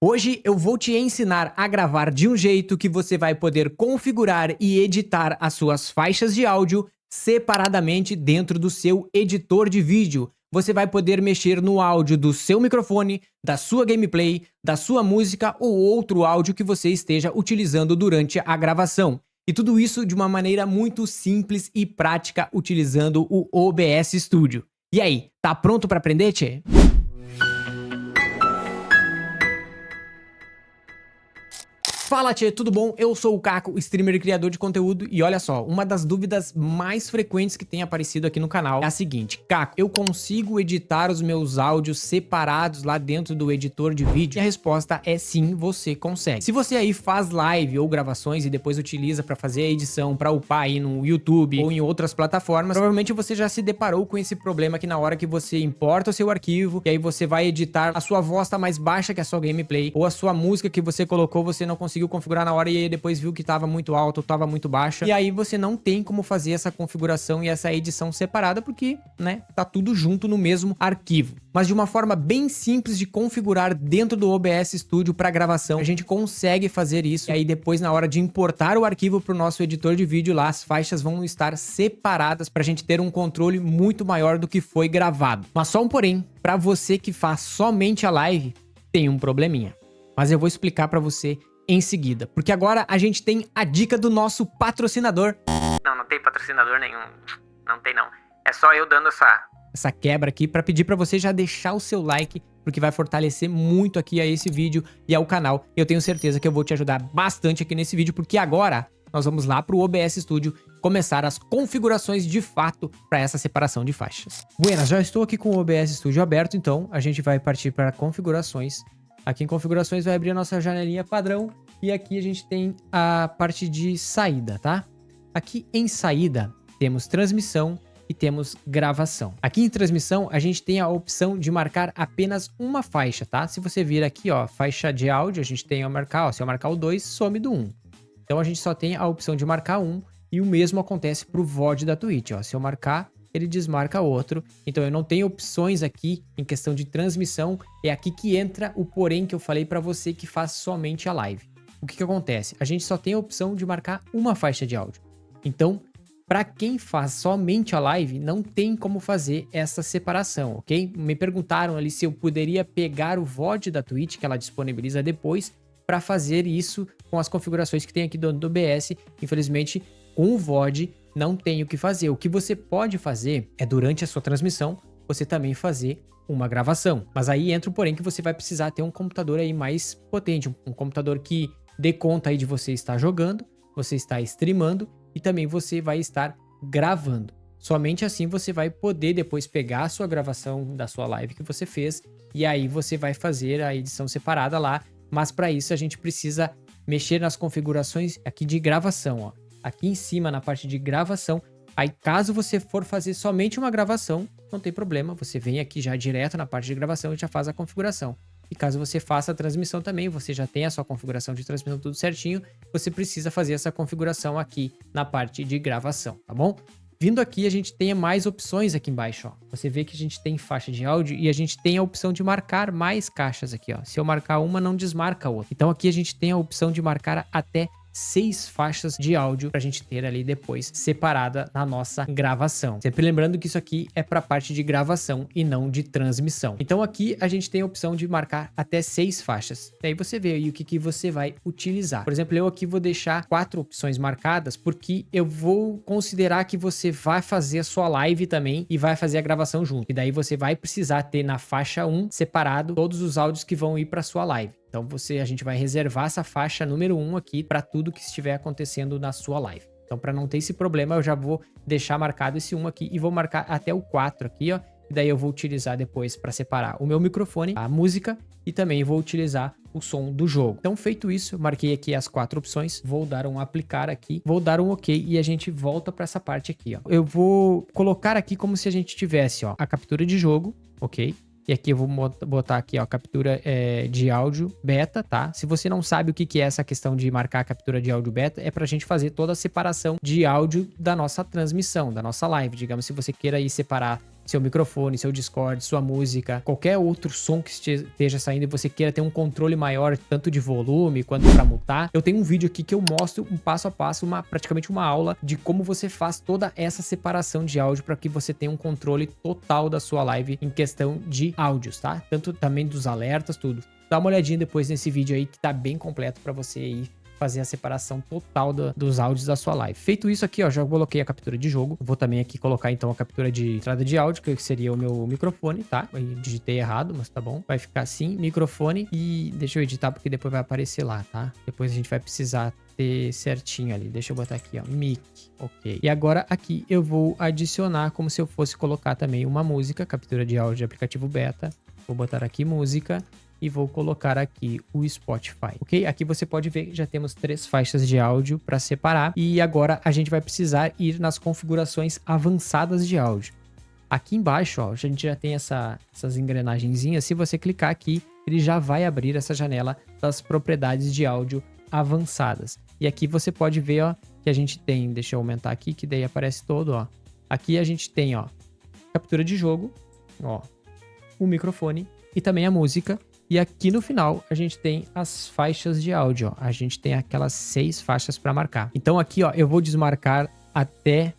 Hoje eu vou te ensinar a gravar de um jeito que você vai poder configurar e editar as suas faixas de áudio separadamente dentro do seu editor de vídeo. Você vai poder mexer no áudio do seu microfone, da sua gameplay, da sua música ou outro áudio que você esteja utilizando durante a gravação. E tudo isso de uma maneira muito simples e prática utilizando o OBS Studio. E aí, tá pronto para aprender, tchê? Fala, tchê, tudo bom? Eu sou o Caco, streamer e criador de conteúdo, e olha só, uma das dúvidas mais frequentes que tem aparecido aqui no canal é a seguinte: Caco, eu consigo editar os meus áudios separados lá dentro do editor de vídeo? E a resposta é sim, você consegue. Se você aí faz live ou gravações e depois utiliza para fazer a edição, para upar aí no YouTube ou em outras plataformas, provavelmente você já se deparou com esse problema que na hora que você importa o seu arquivo, e aí você vai editar, a sua voz tá mais baixa que a sua gameplay, ou a sua música que você colocou, você não conseguiu configurar na hora e aí depois viu que tava muito alto, tava muito baixa, e aí você não tem como fazer essa configuração e essa edição separada porque, né, tá tudo junto no mesmo arquivo. Mas de uma forma bem simples de configurar dentro do OBS Studio para gravação, a gente consegue fazer isso, e aí depois na hora de importar o arquivo pro nosso editor de vídeo lá, as faixas vão estar separadas pra gente ter um controle muito maior do que foi gravado. Mas só um porém, para você que faz somente a live, tem um probleminha. Mas eu vou explicar para você em seguida, porque agora a gente tem a dica do nosso patrocinador. Não tem patrocinador nenhum. Não tem não. É só eu dando essa quebra aqui para pedir para você já deixar o seu like, porque vai fortalecer muito aqui a esse vídeo e ao canal. E eu tenho certeza que eu vou te ajudar bastante aqui nesse vídeo, porque agora nós vamos lá pro OBS Studio começar as configurações de fato para essa separação de faixas. Buenas, já estou aqui com o OBS Studio aberto, então a gente vai partir para configurações. Aqui em configurações vai abrir a nossa janelinha padrão e aqui a gente tem a parte de saída, tá? Aqui em saída temos transmissão e temos gravação. Aqui em transmissão a gente tem a opção de marcar apenas uma faixa, tá? Se você vir aqui, ó, faixa de áudio, a gente tem a marcar, ó, se eu marcar o 2, some do 1. Então a gente só tem a opção de marcar um e o mesmo acontece pro VOD da Twitch, ó. Se eu marcar, ele desmarca outro. Então eu não tenho opções aqui em questão de transmissão. É aqui que entra o porém que eu falei para você que faz somente a live. O que acontece? A gente só tem a opção de marcar uma faixa de áudio. Então, para quem faz somente a live, não tem como fazer essa separação, ok? Me perguntaram ali se eu poderia pegar o VOD da Twitch, que ela disponibiliza depois, para fazer isso com as configurações que tem aqui do OBS. Infelizmente, com o VOD não tem o que fazer. O que você pode fazer é, durante a sua transmissão, você também fazer uma gravação. Mas aí entra o porém que você vai precisar ter um computador aí mais potente, um computador que dê conta aí de você estar jogando, você está streamando e também você vai estar gravando. Somente assim você vai poder depois pegar a sua gravação da sua live que você fez e aí você vai fazer a edição separada lá. Mas para isso a gente precisa mexer nas configurações aqui de gravação, ó. Aqui em cima na parte de gravação, aí caso você for fazer somente uma gravação, não tem problema, você vem aqui já direto na parte de gravação e já faz a configuração. E caso você faça a transmissão também, você já tem a sua configuração de transmissão tudo certinho, você precisa fazer essa configuração aqui na parte de gravação, tá bom? Vindo aqui, a gente tem mais opções aqui embaixo, ó. Você vê que a gente tem faixa de áudio e a gente tem a opção de marcar mais caixas aqui, ó. Se eu marcar uma, não desmarca a outra. Então aqui a gente tem a opção de marcar até 6 faixas de áudio pra gente ter ali depois separada na nossa gravação. Sempre lembrando que isso aqui é pra parte de gravação e não de transmissão. Então aqui a gente tem a opção de marcar até 6 faixas. Daí você vê aí o que você vai utilizar. Por exemplo, eu aqui vou deixar 4 opções marcadas porque eu vou considerar que você vai fazer a sua live também e vai fazer a gravação junto. E daí você vai precisar ter na faixa 1 separado todos os áudios que vão ir pra sua live. Então a gente vai reservar essa faixa número 1 aqui para tudo que estiver acontecendo na sua live. Então para não ter esse problema, eu já vou deixar marcado esse 1 aqui e vou marcar até o 4 aqui, ó. E daí eu vou utilizar depois para separar o meu microfone, a música e também vou utilizar o som do jogo. Então feito isso, eu marquei aqui as 4 opções, vou dar um aplicar aqui, vou dar um ok e a gente volta para essa parte aqui, ó. Eu vou colocar aqui como se a gente tivesse, ó, a captura de jogo, ok? E aqui eu vou botar aqui, ó, captura de áudio beta, tá? Se você não sabe o que é essa questão de marcar a captura de áudio beta, é pra gente fazer toda a separação de áudio da nossa transmissão, da nossa live. Digamos, se você queira aí separar seu microfone, seu Discord, sua música, qualquer outro som que esteja saindo e você queira ter um controle maior, tanto de volume quanto para mutar, eu tenho um vídeo aqui que eu mostro um passo a passo, praticamente uma aula de como você faz toda essa separação de áudio para que você tenha um controle total da sua live em questão de áudios, tá? Tanto também dos alertas, tudo. Dá uma olhadinha depois nesse vídeo aí que tá bem completo para você aí fazer a separação total dos áudios da sua live. Feito isso aqui, ó, já coloquei a captura de jogo. Vou também aqui colocar então a captura de entrada de áudio, que seria o meu microfone, tá? Eu digitei errado, mas tá bom. Vai ficar assim, microfone, e deixa eu editar porque depois vai aparecer lá, tá? Depois a gente vai precisar ter certinho ali. Deixa eu botar aqui, ó, mic, ok. E agora aqui eu vou adicionar como se eu fosse colocar também uma música, captura de áudio de aplicativo beta. Vou botar aqui música. E vou colocar aqui o Spotify, ok? Aqui você pode ver que já temos 3 faixas de áudio para separar. E agora a gente vai precisar ir nas configurações avançadas de áudio. Aqui embaixo, ó, a gente já tem essas engrenagenzinhas. Se você clicar aqui, ele já vai abrir essa janela das propriedades de áudio avançadas. E aqui você pode ver, ó, que a gente tem, deixa eu aumentar aqui, que daí aparece todo, ó. Aqui a gente tem, ó, captura de jogo, ó, o microfone e também a música. E aqui no final, a gente tem as faixas de áudio, ó. A gente tem aquelas 6 faixas para marcar. Então aqui, ó, eu vou desmarcar até...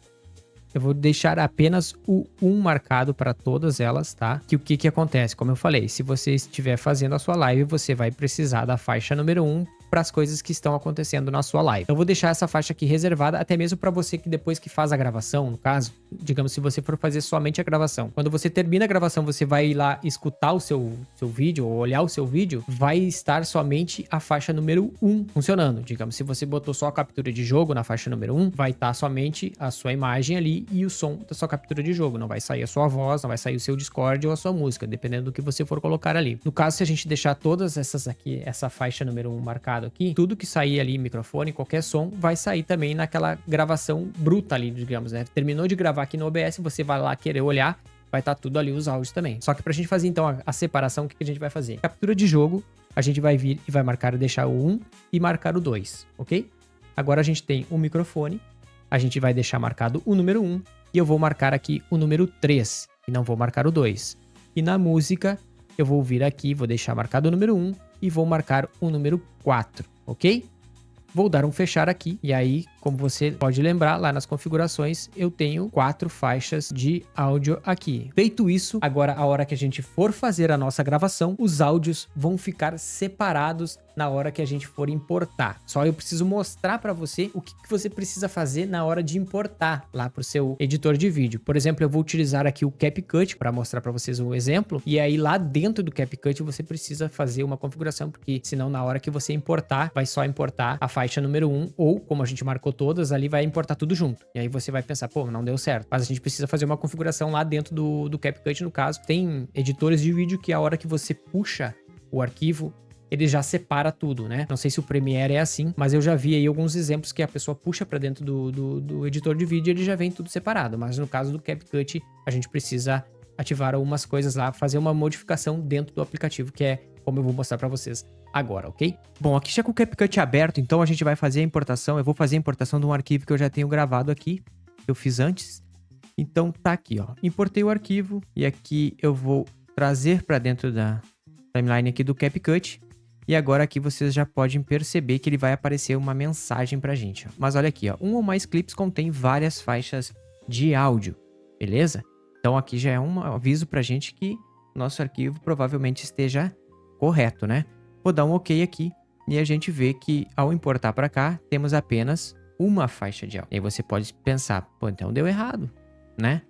Eu vou deixar apenas o 1 marcado para todas elas, tá? Que o que acontece? Como eu falei, se você estiver fazendo a sua live, você vai precisar da faixa número 1 para as coisas que estão acontecendo na sua live. Eu vou deixar essa faixa aqui reservada até mesmo para você que depois que faz a gravação, no caso, digamos, se você for fazer somente a gravação. Quando você termina a gravação, você vai lá escutar o seu vídeo ou olhar o seu vídeo, vai estar somente a faixa número 1 funcionando. Digamos, se você botou só a captura de jogo na faixa número 1, vai estar somente a sua imagem ali e o som da sua captura de jogo. Não vai sair a sua voz, não vai sair o seu Discord ou a sua música, dependendo do que você for colocar ali. No caso, se a gente deixar todas essas aqui, essa faixa número 1 marcada aqui, tudo que sair ali, microfone, qualquer som, vai sair também naquela gravação bruta ali, digamos, né? Terminou de gravar aqui no OBS, você vai lá querer olhar, vai estar tudo ali os áudios também. Só que pra gente fazer então a separação, o que a gente vai fazer? Captura de jogo, a gente vai vir e vai marcar, deixar o 1 e marcar o 2, ok? Agora a gente tem o microfone, a gente vai deixar marcado o número 1 e eu vou marcar aqui o número 3 e não vou marcar o 2. E na música, eu vou vir aqui, vou deixar marcado o número 1 e vou marcar o número 4, ok? Vou dar um fechar aqui e aí, como você pode lembrar, lá nas configurações eu tenho 4 faixas de áudio aqui. Feito isso, agora a hora que a gente for fazer a nossa gravação, os áudios vão ficar separados na hora que a gente for importar. Só eu preciso mostrar para você o que você precisa fazer na hora de importar lá para o seu editor de vídeo. Por exemplo, eu vou utilizar aqui o CapCut para mostrar para vocês um exemplo. E aí lá dentro do CapCut você precisa fazer uma configuração, porque senão na hora que você importar, vai só importar a faixa número 1, ou como a gente marcou todas, ali vai importar tudo junto. E aí você vai pensar, pô, não deu certo. Mas a gente precisa fazer uma configuração lá dentro do CapCut, no caso. Tem editores de vídeo que a hora que você puxa o arquivo, ele já separa tudo, né? Não sei se o Premiere é assim, mas eu já vi aí alguns exemplos que a pessoa puxa para dentro do editor de vídeo e ele já vem tudo separado. Mas no caso do CapCut, a gente precisa ativar algumas coisas lá, fazer uma modificação dentro do aplicativo, que é como eu vou mostrar para vocês agora, ok? Bom, aqui já com o CapCut aberto, então a gente vai fazer a importação. Eu vou fazer a importação de um arquivo que eu já tenho gravado aqui, que eu fiz antes. Então tá aqui, ó. Importei o arquivo e aqui eu vou trazer para dentro da timeline aqui do CapCut. E agora aqui vocês já podem perceber que ele vai aparecer uma mensagem pra gente. Ó. Mas olha aqui, ó, um ou mais clipes contém várias faixas de áudio, beleza? Então aqui já é um aviso pra gente que nosso arquivo provavelmente esteja correto, né? Vou dar um OK aqui e a gente vê que ao importar pra cá, temos apenas uma faixa de áudio. E aí você pode pensar, pô, então deu errado, né?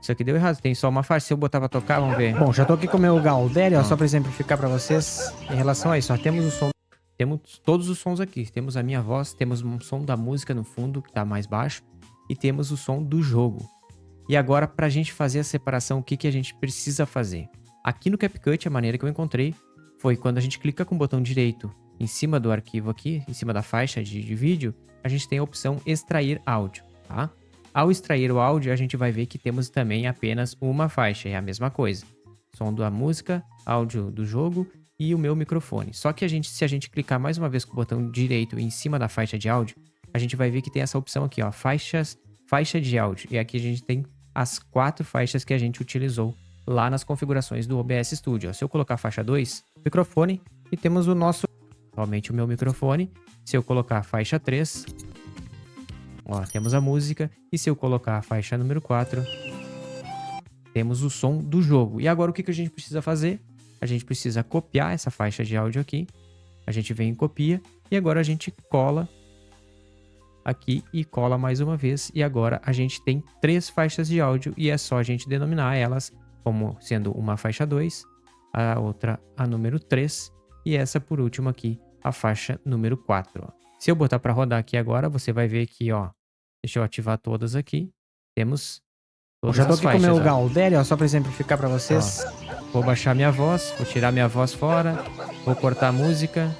Isso aqui deu errado, tem só uma faixa. Se eu botar pra tocar, vamos ver. Bom, já tô aqui com o meu Gaudery, ó, só pra exemplificar pra vocês. Em relação a isso, ó, temos o som, temos todos os sons aqui. Temos a minha voz, temos um som da música no fundo, que tá mais baixo, e temos o som do jogo. E agora, pra gente fazer a separação, o que a gente precisa fazer? Aqui no CapCut, a maneira que eu encontrei foi quando a gente clica com o botão direito em cima do arquivo aqui, em cima da faixa de vídeo, a gente tem a opção extrair áudio, tá? Ao extrair o áudio, a gente vai ver que temos também apenas uma faixa, é a mesma coisa. Som da música, áudio do jogo e o meu microfone. Só que se a gente clicar mais uma vez com o botão direito em cima da faixa de áudio, a gente vai ver que tem essa opção aqui, ó, faixa de áudio. E aqui a gente tem as 4 faixas que a gente utilizou lá nas configurações do OBS Studio. Se eu colocar faixa 2, microfone, e temos o nosso, somente o meu microfone. Se eu colocar faixa 3, ó, temos a música. E se eu colocar a faixa número 4, temos o som do jogo. E agora o que a gente precisa fazer? A gente precisa copiar essa faixa de áudio aqui. A gente vem em copia e agora a gente cola aqui e cola mais uma vez. E agora a gente tem 3 faixas de áudio e é só a gente denominar elas como sendo uma faixa 2, a outra a número 3 e essa por último aqui, a faixa número 4. Ó. Se eu botar para rodar aqui agora, você vai ver que, ó, deixa eu ativar todas aqui. Temos todas já tô as aqui faixas. com o meu ó. Galdério, ó, só para exemplificar para vocês. Vou baixar minha voz, vou tirar minha voz fora, vou cortar a música,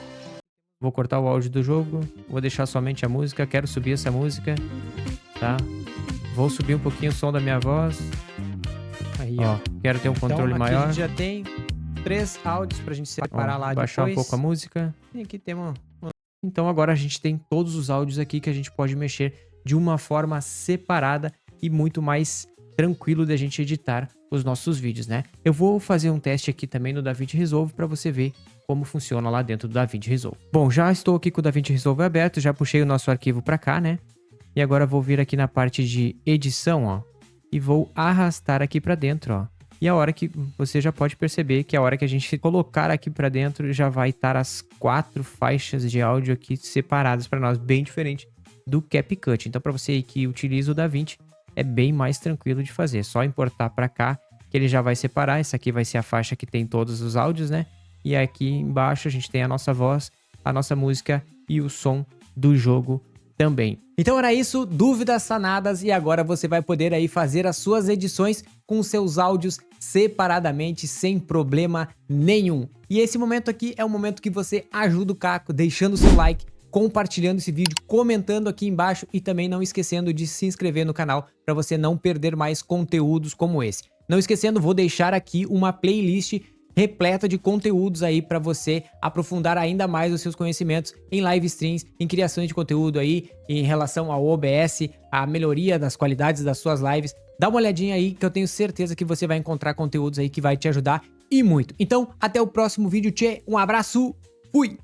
vou cortar o áudio do jogo, vou deixar somente a música, quero subir essa música, tá? Vou subir um pouquinho o som da minha voz. Aí, ó, quero ter um controle então, aqui maior. a gente já tem 3 áudios pra gente separar lá baixar depois. um pouco a música. E aqui temos... Então agora a gente tem todos os áudios aqui que a gente pode mexer de uma forma separada e muito mais tranquilo de a gente editar os nossos vídeos, né? Eu vou fazer um teste aqui também no DaVinci Resolve para você ver como funciona lá dentro do DaVinci Resolve. Bom, já estou aqui com o DaVinci Resolve aberto, já puxei o nosso arquivo para cá, né? E agora vou vir aqui na parte de edição, ó, e vou arrastar aqui para dentro, ó. E a hora que você já pode perceber que a hora que a gente colocar aqui para dentro já vai estar as 4 faixas de áudio aqui separadas para nós, bem diferente do CapCut. Então para você que utiliza o DaVinci, é bem mais tranquilo de fazer. É só importar para cá que ele já vai separar. Essa aqui vai ser a faixa que tem todos os áudios, né? E aqui embaixo a gente tem a nossa voz, a nossa música e o som do jogo também. Então era isso, dúvidas sanadas e agora você vai poder aí fazer as suas edições com seus áudios separadamente, sem problema nenhum. E esse momento aqui é o momento que você ajuda o Caco, deixando o seu like, compartilhando esse vídeo, comentando aqui embaixo e também não esquecendo de se inscrever no canal para você não perder mais conteúdos como esse. Não esquecendo, vou deixar aqui uma playlist repleta de conteúdos aí para você aprofundar ainda mais os seus conhecimentos em live streams, em criação de conteúdo aí, em relação ao OBS, a melhoria das qualidades das suas lives. Dá uma olhadinha aí que eu tenho certeza que você vai encontrar conteúdos aí que vai te ajudar e muito. Então, até o próximo vídeo, tchê, um abraço, fui!